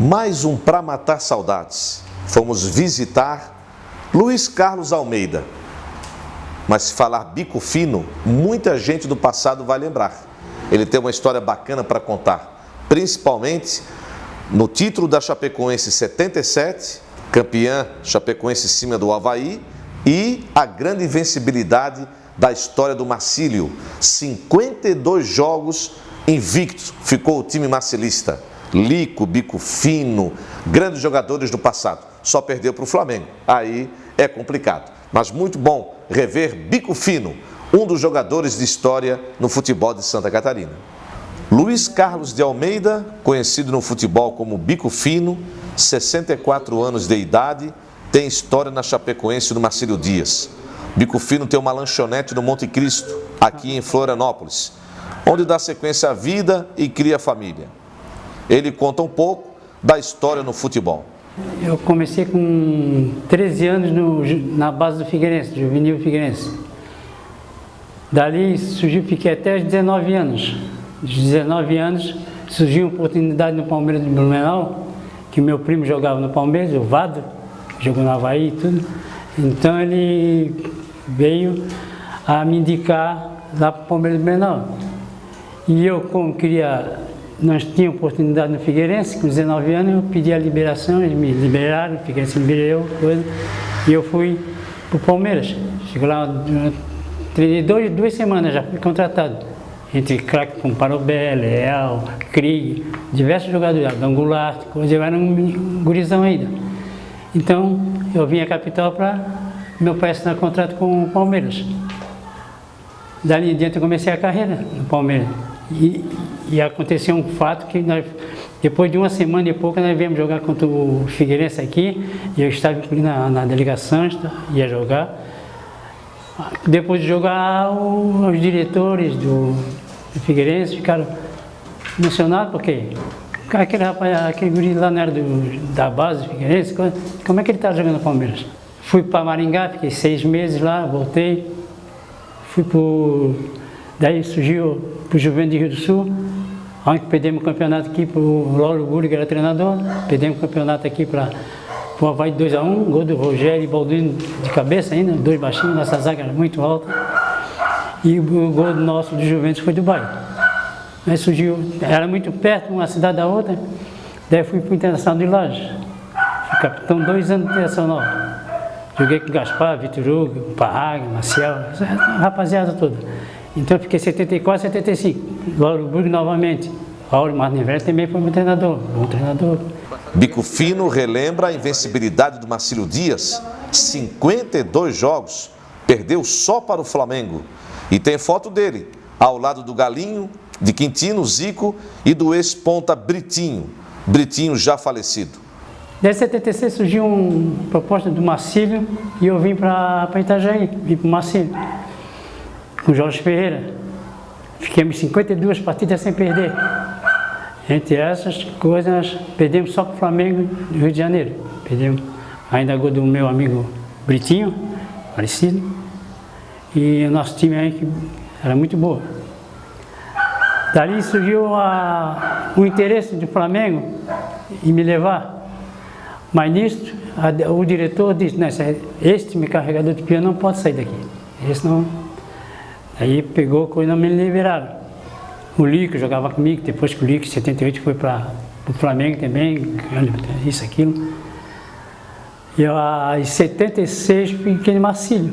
Mais um para matar saudades. Fomos visitar Luiz Carlos Almeida. Mas se falar bico fino, muita gente do passado vai lembrar. Ele tem uma história bacana para contar, principalmente no título da Chapecoense 77, campeã Chapecoense em cima do Avaí, e a grande invencibilidade da história do Marcílio. 52 jogos invictos ficou o time marcilista. Lico, bico fino, grandes jogadores do passado. Só perdeu para o Flamengo. Aí é complicado. Mas muito bom rever Bico Fino, um dos jogadores de história no futebol de Santa Catarina. Luiz Carlos de Almeida, conhecido no futebol como Bico Fino, 64 anos de idade, tem história na Chapecoense do Marcílio Dias. Bico Fino tem uma lanchonete no Monte Cristo, aqui em Florianópolis, onde dá sequência à vida e cria família. Ele conta um pouco da história no futebol. Eu comecei com 13 anos na base do Figueirense, do Juvenil Figueirense. Dali surgiu, fiquei até os 19 anos. Dos 19 anos surgiu uma oportunidade no Palmeiras de Blumenau, que meu primo jogava no Palmeiras, o Vado, jogou no Avaí e tudo. Então ele veio a me indicar lá para o Palmeiras de Blumenau. E eu, como queria... Nós tínhamos oportunidade no Figueirense, com 19 anos, eu pedi a liberação, eles me liberaram, o Figueirense liberou, coisa, e eu fui para o Palmeiras. Cheguei lá, treinei duas semanas, já fui contratado. Entre craque como Parobé, Leal, Krieg, diversos jogadores, Adão Goulart, coisa, eu era um gurizão ainda. Então, eu vim à capital para meu pai assinar contrato com o Palmeiras. Dali em diante eu comecei a carreira no Palmeiras. E aconteceu um fato que nós, depois de uma semana e pouco, nós viemos jogar contra o Figueirense aqui, e eu estava na delegação, ia jogar. Depois de jogar, os diretores do Figueirense ficaram emocionados, porque aquele rapaz, aquele guri lá não era da base do Figueirense, como é que ele está jogando no Palmeiras? Fui para Maringá, fiquei 6 meses lá, voltei, daí surgiu para o Juventus de Rio do Sul, onde perdemos o campeonato aqui para o Lauro Guri, que era treinador, perdemos o campeonato aqui para o Avaí 2-1, gol do Rogério e Baldini de cabeça ainda, 2 baixinhos, nossa zaga era muito alta, e o gol nosso do Juventus foi do Bahia. Aí surgiu, era muito perto, uma cidade da outra, daí fui para o Internacional de Lages, fui capitão 2 anos do Internacional. Joguei com Gaspar, Vitor Hugo, Parraga, Marcial, a rapaziada toda. Então eu fiquei 74, 75. Lauro Burgo novamente. Paulo Martinelli também foi meu treinador, bom treinador. Bico Fino relembra a invencibilidade do Marcílio Dias. 52 jogos, perdeu só para o Flamengo. E tem foto dele, ao lado do Galinho, de Quintino, Zico e do ex-ponta Britinho. Britinho já falecido. Desde 76 surgiu uma proposta do Marcílio e eu vim para Itajaí, vim para o Marcílio, com o Jorge Ferreira. Fiquemos 52 partidas sem perder. Entre essas coisas, nós perdemos só para o Flamengo no Rio de Janeiro. Perdemos ainda gol do meu amigo Britinho, falecido, e o nosso time aí que era muito boa. Dali surgiu o interesse do Flamengo em me levar. Mas nisso, o diretor disse, este time carregador de piano não pode sair daqui. Esse não. Aí pegou coisa e não me liberaram. O Lico jogava comigo, depois que o Lico, em 78, foi para o Flamengo também, isso, aquilo. E em 76 fiquei no Marcílio.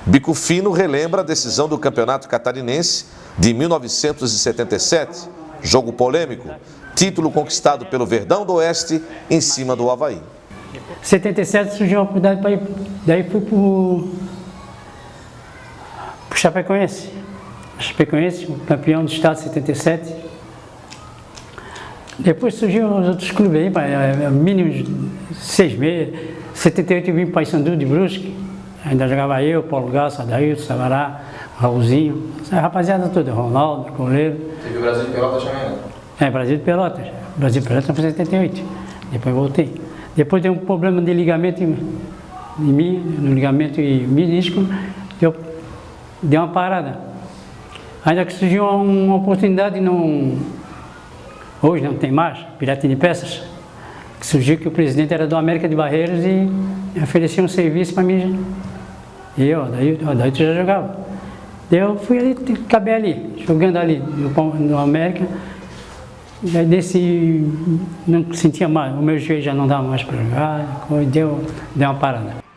Bico Fino relembra a decisão do Campeonato Catarinense de 1977, jogo polêmico, título conquistado pelo Verdão do Oeste em cima do Avaí. Em 77 surgiu uma oportunidade para ir, daí fui para o Chapecoense. Chapecoense, campeão do estado de 77. Depois surgiu os outros clubes aí, mínimo 6 meses. Em 78 eu vim para o Paysandu de Brusque, ainda jogava eu, Paulo Gasso, Adailton, Savará, Raulzinho, essa rapaziada toda, Ronaldo, goleiro. Teve o Brasil de Pelotas também, né? Brasil de Pelotas. Brasil de Pelotas foi em 78. Depois voltei. Depois deu um problema de ligamento em mim, no ligamento e menisco, eu dei uma parada. Ainda que surgiu uma oportunidade, hoje não tem mais, Piratinha de Peças, surgiu que o presidente era do América de Barreiros e oferecia um serviço para mim. E eu, daí tu já jogava. Daí eu fui ali, acabei ali, jogando ali no América. Daí não sentia mais, o meu joelho já não dava mais para jogar, deu uma parada.